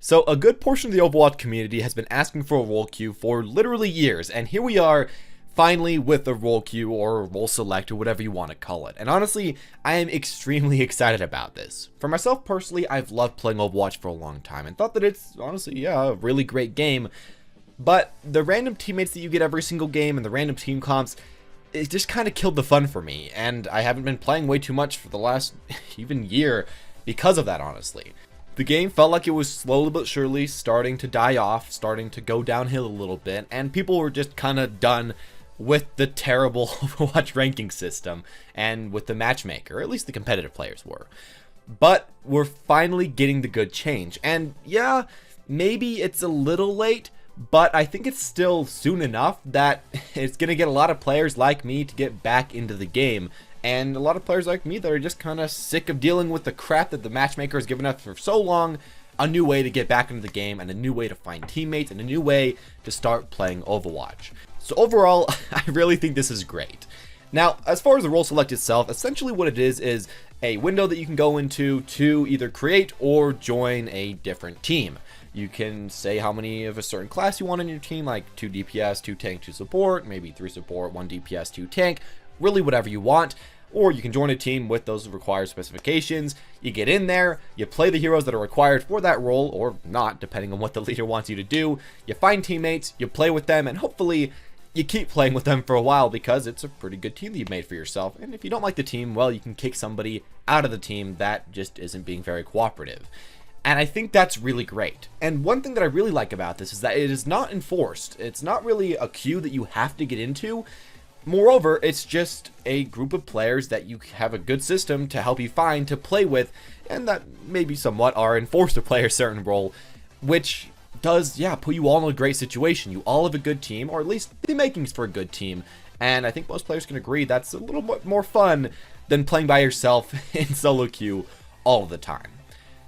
So a good portion of the Overwatch community has been asking for a role queue for literally years, and here we are finally with a role queue or role select or whatever you want to call it. And honestly, I am extremely excited about this. For myself personally, I've loved playing Overwatch for a long time and thought that it's honestly, a really great game. But the random teammates that you get every single game and the random team comps, it just kind of killed the fun for me, and I haven't been playing way too much for the last even year because of that, honestly. The game felt like it was slowly but surely starting to die off, starting to go downhill a little bit, and people were just kind of done with the terrible Overwatch ranking system and with the matchmaker, or at least the competitive players were. But we're finally getting the good change, and yeah, maybe it's a little late, but I think it's still soon enough that it's going to get a lot of players like me to get back into the game. And a lot of players like me that are just kind of sick of dealing with the crap that the matchmaker has given us for so long, a new way to get back into the game and a new way to find teammates and a new way to start playing Overwatch. So overall, I really think this is great. Now, as far as the role select itself, essentially what it is a window that you can go into to either create or join a different team. You can say how many of a certain class you want in your team, like 2 DPS, 2 tank, 2 support, maybe 3 support, 1 DPS, 2 tank, really whatever you want. Or you can join a team with those required specifications. You get in there, you play the heroes that are required for that role, or not, depending on what the leader wants you to do. You find teammates, you play with them, and hopefully you keep playing with them for a while because it's a pretty good team that you've made for yourself. And if you don't like the team, well, you can kick somebody out of the team that just isn't being very cooperative. And I think that's really great. And one thing that I really like about this is that it is not enforced. It's not really a queue that you have to get into. Moreover, it's just a group of players that you have a good system to help you find to play with, and that maybe somewhat are enforced to play a certain role, which does, put you all in a great situation. You all have a good team, or at least the makings for a good team, and I think most players can agree that's a little bit more fun than playing by yourself in solo queue all the time.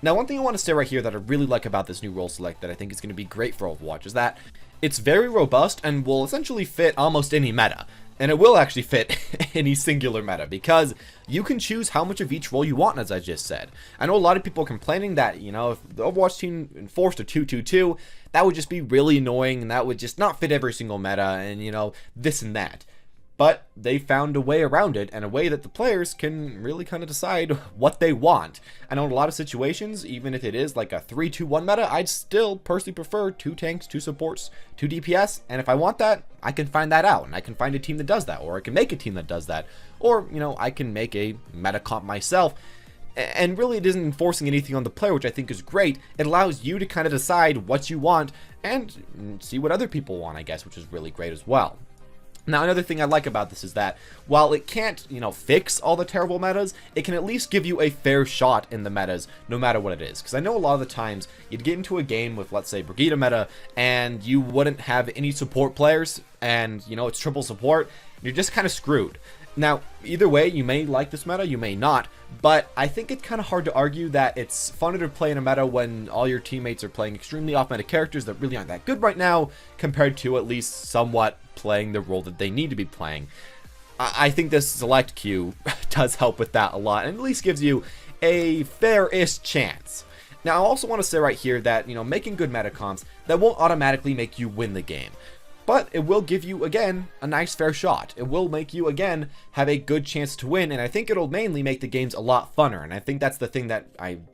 Now, one thing I want to say right here that I really like about this new role select that I think is going to be great for Overwatch is that it's very robust and will essentially fit almost any meta. And it will actually fit any singular meta because you can choose how much of each role you want, as I just said. I know a lot of people complaining that, if the Overwatch team enforced a 2-2-2, that would just be really annoying and that would just not fit every single meta and, this and that. But they found a way around it and a way that the players can really kind of decide what they want. I know in a lot of situations, even if it is like a 3-2-1 meta, I'd still personally prefer 2 tanks, 2 supports, 2 DPS. And if I want that, I can find that out and I can find a team that does that, or I can make a team that does that, or, I can make a meta comp myself. And really it isn't enforcing anything on the player, which I think is great. It allows you to kind of decide what you want and see what other people want, I guess, which is really great as well. Now, another thing I like about this is that while it can't, fix all the terrible metas, it can at least give you a fair shot in the metas, no matter what it is. Because I know a lot of the times you'd get into a game with, let's say, Brigida meta, and you wouldn't have any support players, and, it's triple support, you're just kind of screwed. Now, either way, you may like this meta, you may not, but I think it's kind of hard to argue that it's funner to play in a meta when all your teammates are playing extremely off-meta characters that really aren't that good right now, compared to at least somewhat playing the role that they need to be playing. I think this select queue does help with that a lot, and at least gives you a fair-ish chance. Now, I also want to say right here that, making good meta comps, that won't automatically make you win the game. But it will give you, again, a nice fair shot. It will make you, again, have a good chance to win, and I think it'll mainly make the games a lot funner, and I think that's the thing that I'm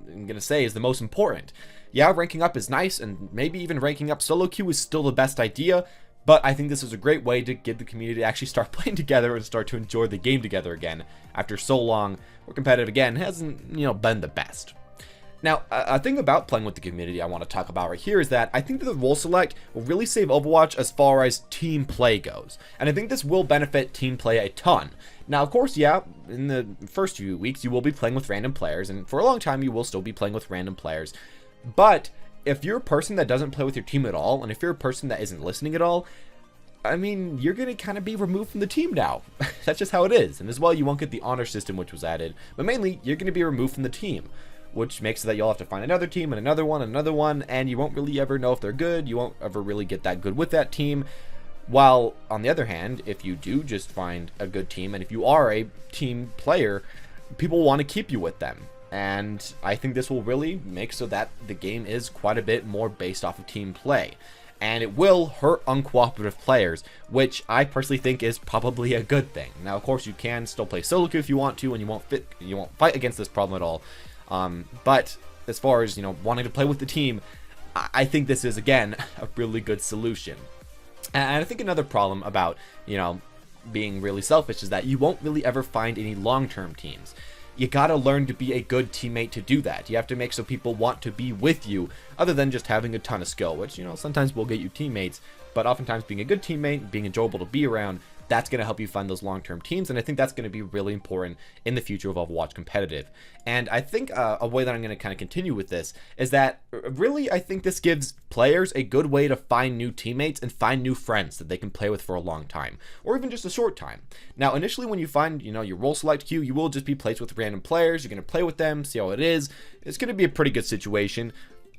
going to say is the most important. Yeah, ranking up is nice, and maybe even ranking up solo queue is still the best idea, but I think this is a great way to get the community to actually start playing together and start to enjoy the game together again, after so long, where competitive, again, hasn't, been the best. Now, a thing about playing with the community I want to talk about right here is that I think that the role select will really save Overwatch as far as team play goes. And I think this will benefit team play a ton. Now, of course, in the first few weeks, you will be playing with random players, and for a long time, you will still be playing with random players. But if you're a person that doesn't play with your team at all, and if you're a person that isn't listening at all, I mean, you're going to kind of be removed from the team now. That's just how it is. And as well, you won't get the honor system, which was added. But mainly, you're going to be removed from the team, which makes it that you'll have to find another team and another one, and you won't really ever know if they're good. You won't ever really get that good with that team. While, on the other hand, if you do just find a good team, and if you are a team player, people want to keep you with them. And I think this will really make so that the game is quite a bit more based off of team play. And it will hurt uncooperative players, which I personally think is probably a good thing. Now, of course, you can still play solo queue if you want to, and you won't fight against this problem at all. But as far as, wanting to play with the team, I think this is, again, a really good solution. And I think another problem about, being really selfish is that you won't really ever find any long-term teams. You gotta learn to be a good teammate to do that. You have to make so people want to be with you, other than just having a ton of skill, which, sometimes will get you teammates, but oftentimes being a good teammate, being enjoyable to be around, that's going to help you find those long-term teams, and I think that's going to be really important in the future of Overwatch competitive. And I think a way that I'm going to kind of continue with this is that really I think this gives players a good way to find new teammates and find new friends that they can play with for a long time, or even just a short time. Now, initially when you find, your role select queue, you will just be placed with random players. You're going to play with them, see how it is. It's going to be a pretty good situation.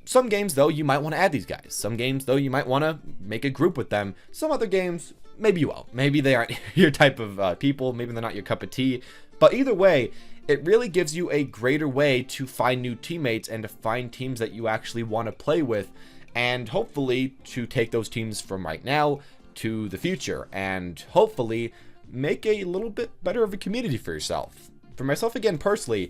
Some games, though, you might want to add these guys. Some games, though, you might want to make a group with them. Some other games, maybe you won't. Maybe they aren't your type of people. Maybe they're not your cup of tea. But either way, it really gives you a greater way to find new teammates and to find teams that you actually want to play with. And hopefully to take those teams from right now to the future. And hopefully make a little bit better of a community for yourself. For myself, again, personally,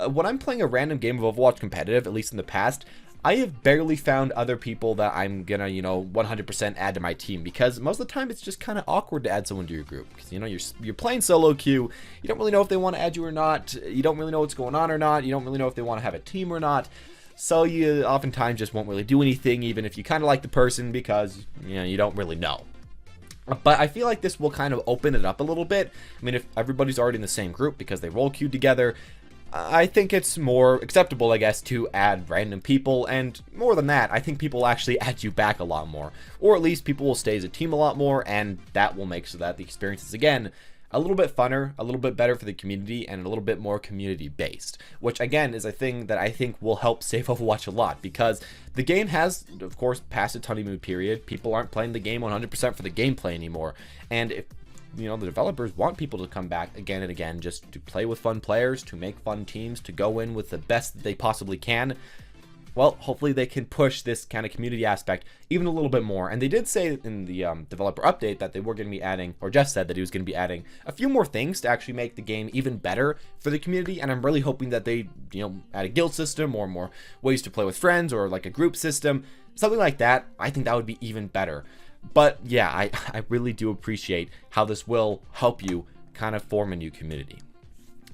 when I'm playing a random game of Overwatch competitive, at least in the past, I have barely found other people that I'm gonna, 100% add to my team, because most of the time it's just kind of awkward to add someone to your group, because, you're playing solo queue, you don't really know if they want to add you or not, you don't really know what's going on or not, you don't really know if they want to have a team or not, so you oftentimes just won't really do anything, even if you kind of like the person, because, you don't really know. But I feel like this will kind of open it up a little bit. I mean, if everybody's already in the same group because they role queued together, I think it's more acceptable, I guess, to add random people, and more than that, I think people will actually add you back a lot more, or at least people will stay as a team a lot more, and that will make so that the experience is, again, a little bit funner, a little bit better for the community, and a little bit more community-based, which, again, is a thing that I think will help save Overwatch a lot, because the game has, of course, passed its honeymoon period. People aren't playing the game 100% for the gameplay anymore, and if the developers want people to come back again and again just to play with fun players, to make fun teams, to go in with the best that they possibly can. Well, hopefully they can push this kind of community aspect even a little bit more. And they did say in the developer update that they were going to be adding, or Jeff said that he was going to be adding a few more things to actually make the game even better for the community. And I'm really hoping that they, add a guild system or more ways to play with friends, or like a group system, something like that. I think that would be even better. But yeah, I really do appreciate how this will help you kind of form a new community.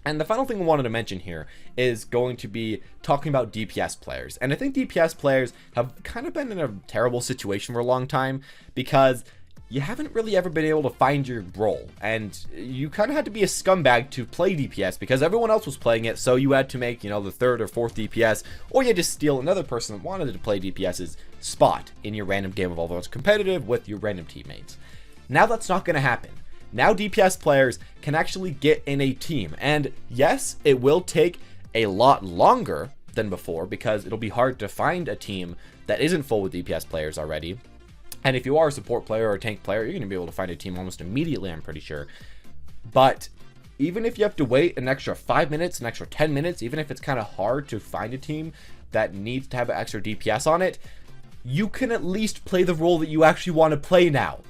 And the final thing I wanted to mention here is going to be talking about DPS players. And I think DPS players have kind of been in a terrible situation for a long time, because you haven't really ever been able to find your role, and you kind of had to be a scumbag to play DPS because everyone else was playing it, so you had to make, the third or fourth DPS, or you had to steal another person that wanted to play DPS's spot in your random game of Overwatch competitive with your random teammates. Now that's not going to happen. Now DPS players can actually get in a team, and yes, it will take a lot longer than before, because it'll be hard to find a team that isn't full with DPS players already. And if you are a support player or a tank player, you're going to be able to find a team almost immediately, I'm pretty sure. But even if you have to wait an extra 5 minutes, an extra 10 minutes, even if it's kind of hard to find a team that needs to have an extra DPS on it, you can at least play the role that you actually want to play now.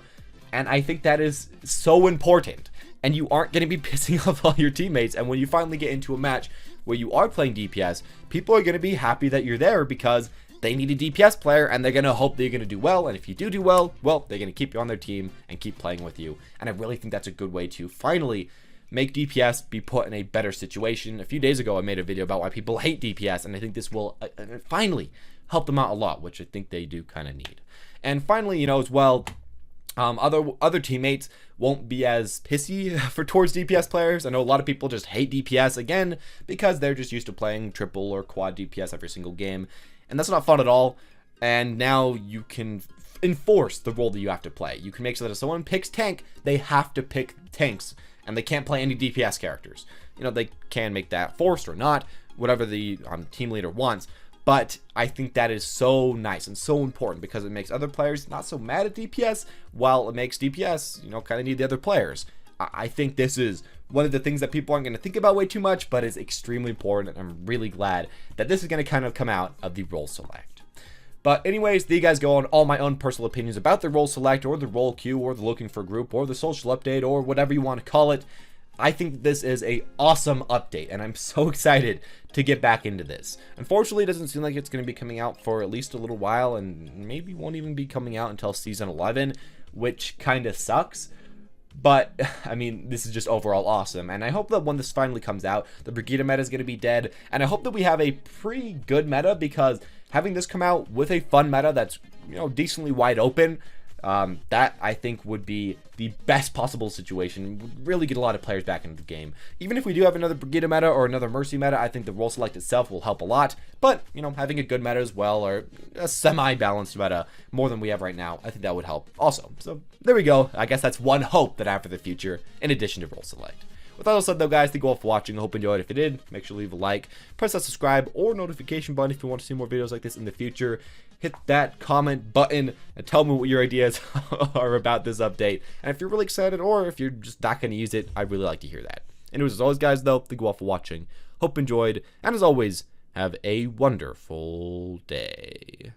And I think that is so important. And you aren't going to be pissing off all your teammates. And when you finally get into a match where you are playing DPS, people are going to be happy that you're there, because they need a DPS player, and they're going to hope that you're going to do well. And if you do well, they're going to keep you on their team and keep playing with you. And I really think that's a good way to finally make DPS be put in a better situation. A few days ago, I made a video about why people hate DPS, and I think this will finally help them out a lot, which I think they do kind of need. And finally, as well, other teammates won't be as pissy towards DPS players. I know a lot of people just hate DPS, again, because they're just used to playing triple or quad DPS every single game. And that's not fun at all. And now you can enforce the role that you have to play. You can make sure that if someone picks tank, they have to pick tanks, and they can't play any DPS characters. They can make that forced or not, whatever the team leader wants. But I think that is so nice and so important, because it makes other players not so mad at DPS, while it makes DPS, kind of need the other players. I think this is one of the things that people aren't going to think about way too much, but is extremely important, and I'm really glad that this is going to kind of come out of the role select. But anyways, there you guys go on all my own personal opinions about the role select, or the role queue, or the looking for group, or the social update, or whatever you want to call it. I think this is a awesome update, and I'm so excited to get back into this. Unfortunately, it doesn't seem like it's going to be coming out for at least a little while, and maybe won't even be coming out until Season 11, which kind of sucks. But, I mean, this is just overall awesome, and I hope that when this finally comes out, the Brigida meta is going to be dead, and I hope that we have a pretty good meta, because having this come out with a fun meta that's, you know, decently wide open, that I think would be the best possible situation. Would really get a lot of players back into the game. Even if we do have another Brigida meta or another Mercy meta, I think the role select itself will help a lot. But, you know, having a good meta as well, or a semi-balanced meta, more than we have right now, I think that would help also. So, there we go. I guess that's one hope that I have for the future, in addition to role select. With that all said though, guys, thank you all for watching. I hope you enjoyed. If you did, make sure to leave a like, press that subscribe or notification button if you want to see more videos like this in the future. Hit that comment button and tell me what your ideas are about this update. And if you're really excited, or if you're just not going to use it, I'd really like to hear that. Anyways, as always, guys, though, thank you all for watching. Hope you enjoyed, and as always, have a wonderful day.